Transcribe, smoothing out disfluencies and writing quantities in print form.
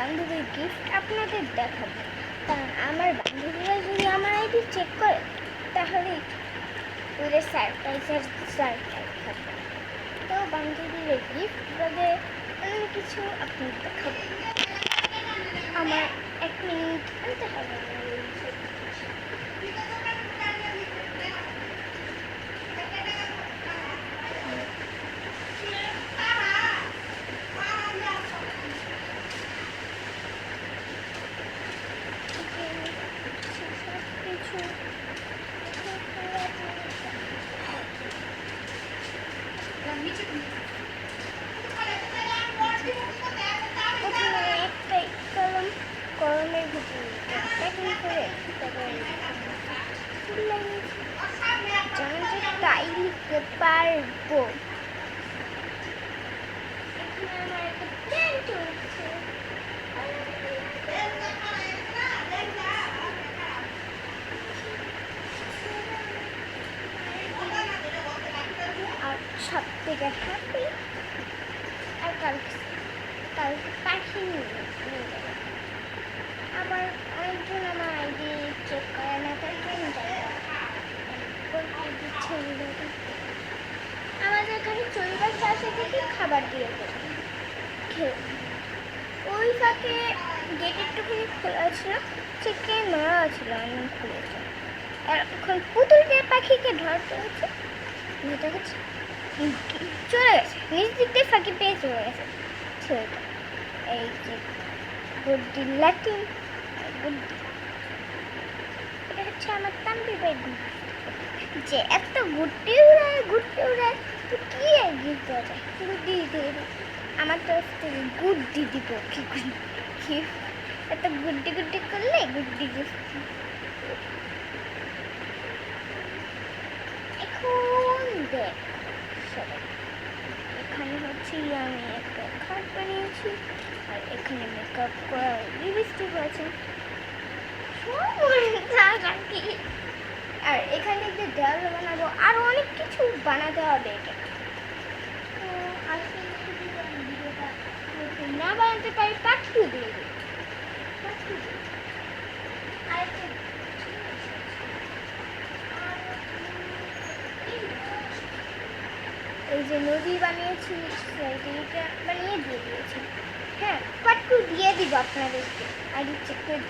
বান্ধবীর গিফট আপনাদের দেখাবো, কারণ আমার বান্ধবীরা যদি আমার আইডি চেক করে তাহলে ওদের সারপ্রাইজ থাকবে। তো বান্ধবীর গিফট বাদে অন্য কিছু আপনি দেখাবো। আমার 1 মিনিট আনতে হবে। প্রথমে একটাই কলমের ভিতরে প্যাকিং করে যেমন তাই লিখতে পারবো। এখানে আমার একটা পেন চলছে। আর সব থেকে হ্যাপি আর কালকে পাখি নিয়ে গেল। আবার অনেকজন আমার আইডি চেক করে না, তাই কেন যায় আমাদের এখানে চরিবার পাশে থেকে খাবার দিয়ে দেবে খেয়ে। ওই ফাঁকে গেট একটুখানি খোলা ছিল, চেকে মারা ছিল, আমি খুলেছে। এখন পুতুলকে পাখিকে ধরতে হচ্ছে, যেটা হচ্ছে চলে গেছে নিজ দিক দিয়ে ফাঁকি পেয়ে চলে গেছে ছেলেটা। এই যে গুড্ডি লাটিন গুড্ডি, এটা হচ্ছে আমার তাম্বি বেডি যে এত গুড্ডি উড়ায় তো কি আর গিফট দেওয়া যায়? গুড্ডি দিয়ে আমার তরফ থেকে গুড্ডি দিব। কি এত গুড্ডি করলে গুড্ডি গিফট। এখন দেখ সবাই, এখানে হচ্ছে আমি একটা খাট বানিয়েছি, আর এখানে মেকআপ করা লিপস্টিক আছে, আর এখানে যে দেওয়াল বানাবো আরো অনেক কিছু বানাতে হবে। এটা তো আসলে ভিডিওটা না বানাতে পারি পার্ট 2 দিয়ে দিই। এই যে নদী বানিয়েছি, এটা বানিয়ে দিয়ে দিয়েছি। হ্যাঁ, পার্ট 2 দিয়ে দিব আপনাদেরকে, আর চেক করে